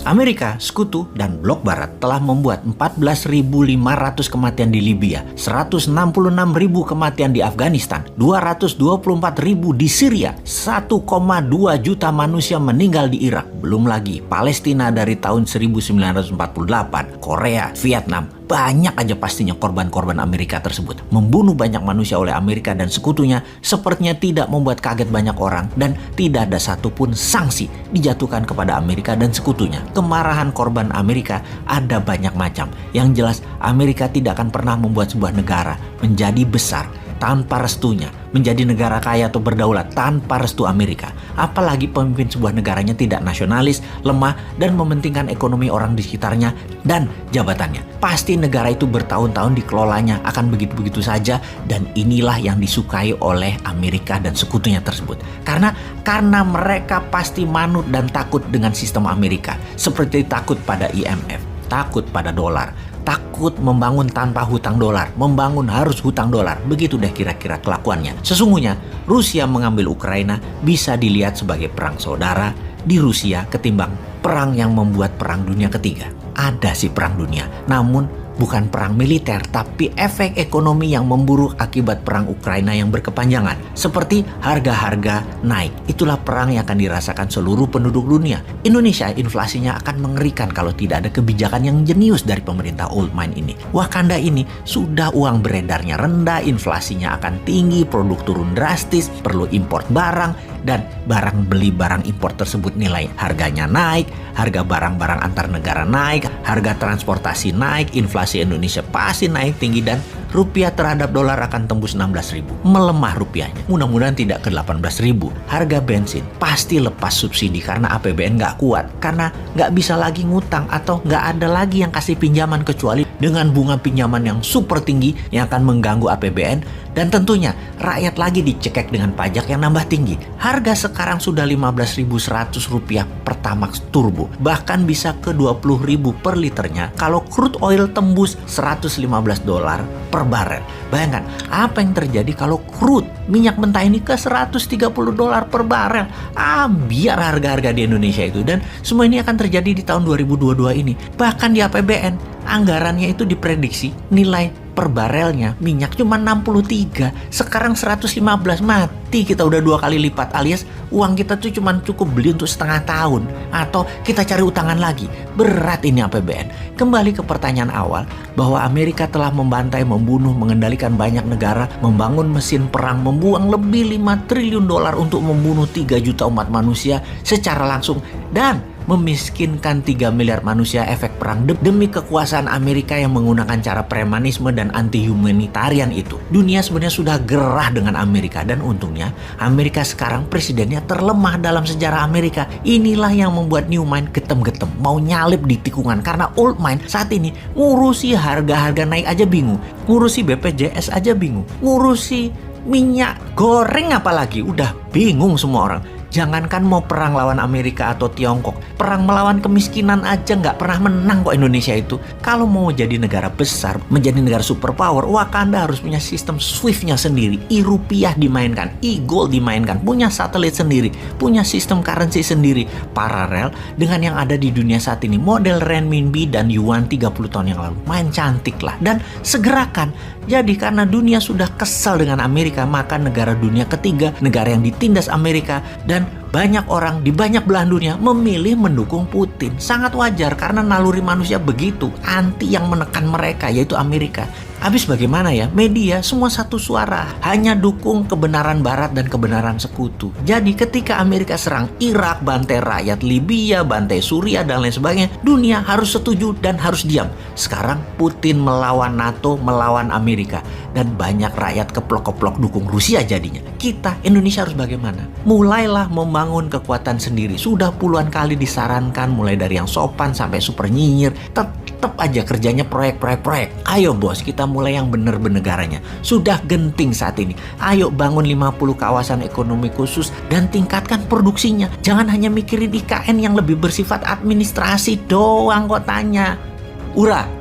Amerika, Sekutu, dan Blok Barat telah membuat 14.500 kematian di Libya, 166.000 kematian di Afghanistan, 224.000 di Syria, 1,2 juta manusia meninggal di Irak. Belum lagi Palestina dari tahun 1948, Korea, Vietnam. Banyak aja pastinya korban-korban Amerika tersebut. Membunuh banyak manusia oleh Amerika dan sekutunya sepertinya tidak membuat kaget banyak orang dan tidak ada satupun sanksi dijatuhkan kepada Amerika dan sekutunya. Kemarahan korban Amerika ada banyak macam. Yang jelas Amerika tidak akan pernah membuat sebuah negara menjadi besar tanpa restunya, menjadi negara kaya atau berdaulat tanpa restu Amerika. Apalagi pemimpin sebuah negaranya tidak nasionalis, lemah, dan mementingkan ekonomi orang di sekitarnya dan jabatannya. Pasti negara itu bertahun-tahun dikelolanya akan begitu-begitu saja, dan inilah yang disukai oleh Amerika dan sekutunya tersebut. Karena mereka pasti manut dan takut dengan sistem Amerika, seperti takut pada IMF, takut pada dolar, takut membangun tanpa hutang dolar, membangun harus hutang dolar. Begitu deh kira-kira kelakuannya. Sesungguhnya Rusia mengambil Ukraina bisa dilihat sebagai perang saudara di Rusia ketimbang perang yang membuat perang dunia ketiga. Ada sih perang dunia, namun bukan perang militer, tapi efek ekonomi yang memburuk akibat perang Ukraina yang berkepanjangan. Seperti harga-harga naik. Itulah perang yang akan dirasakan seluruh penduduk dunia. Indonesia inflasinya akan mengerikan kalau tidak ada kebijakan yang jenius dari pemerintah old mind ini. Wakanda ini sudah uang beredarnya rendah, inflasinya akan tinggi, produk turun drastis, perlu import barang, dan beli barang impor tersebut nilai harganya naik, harga barang-barang antar negara naik, harga transportasi naik, inflasi Indonesia pasti naik tinggi, dan rupiah terhadap dolar akan tembus 16.000. Melemah rupiahnya. Mudah-mudahan tidak ke 18.000. Harga bensin pasti lepas subsidi karena APBN nggak kuat. Karena nggak bisa lagi ngutang atau nggak ada lagi yang kasih pinjaman kecuali dengan bunga pinjaman yang super tinggi yang akan mengganggu APBN. Dan tentunya rakyat lagi dicekek dengan pajak yang nambah tinggi. Harga sekarang sudah 15.100 rupiah Pertamax Turbo. Bahkan bisa ke 20.000 per liternya kalau crude oil tembus 115 dolar per barel. Bayangkan apa yang terjadi kalau crude minyak mentah ini ke 130 dolar per barel. Biar harga-harga di Indonesia itu. Dan semua ini akan terjadi di tahun 2022 ini. Bahkan di APBN anggarannya itu diprediksi nilai per barelnya minyak cuma 63, sekarang 115. Mati kita udah 2 kali lipat, alias uang kita tuh cuma cukup beli untuk setengah tahun atau kita cari utangan lagi. Berat ini APBN. Kembali ke pertanyaan awal bahwa Amerika telah membantai, membunuh, mengendalikan banyak negara, membangun mesin perang, membuang lebih 5 triliun dolar untuk membunuh 3 juta umat manusia secara langsung dan memiskinkan 3 miliar manusia efek perang demi kekuasaan Amerika yang menggunakan cara premanisme dan anti-humanitarian itu. Dunia sebenarnya sudah gerah dengan Amerika dan untungnya Amerika sekarang presidennya terlemah dalam sejarah Amerika. Inilah yang membuat new mind getem-getem, mau nyalip di tikungan karena old mind saat ini ngurusi harga-harga naik aja bingung, ngurusi BPJS aja bingung, ngurusi minyak goreng apalagi udah bingung semua orang. Jangankan mau perang lawan Amerika atau Tiongkok, perang melawan kemiskinan aja nggak pernah menang kok Indonesia itu. Kalau mau jadi negara besar, menjadi negara superpower, Wakanda harus punya sistem SWIFT-nya sendiri, e-rupiah dimainkan, e-gold dimainkan, punya satelit sendiri, punya sistem currency sendiri, paralel dengan yang ada di dunia saat ini, model renminbi dan yuan 30 tahun yang lalu. Main cantik lah, dan segerakan. Jadi karena dunia sudah kesal dengan Amerika, maka negara dunia ketiga, negara yang ditindas Amerika, dan banyak orang di banyak belahan dunia memilih mendukung Putin. Sangat wajar karena naluri manusia begitu, anti yang menekan mereka yaitu Amerika. Habis bagaimana ya? Media semua satu suara, hanya dukung kebenaran Barat dan kebenaran sekutu. Jadi ketika Amerika serang Irak, bantai rakyat Libya, bantai Suriah dan lain sebagainya, dunia harus setuju dan harus diam. Sekarang Putin melawan NATO, melawan Amerika, dan banyak rakyat keplok-keplok dukung Rusia jadinya. Kita Indonesia harus bagaimana? Mulailah membangun kekuatan sendiri. Sudah puluhan kali disarankan mulai dari yang sopan sampai super nyinyir, tetap aja kerjanya proyek. Ayo bos, kita mulai yang bener benegaranya. Sudah genting saat ini. Ayo bangun 50 kawasan ekonomi khusus dan tingkatkan produksinya. Jangan hanya mikirin IKN yang lebih bersifat administrasi doang kotanya. Ura.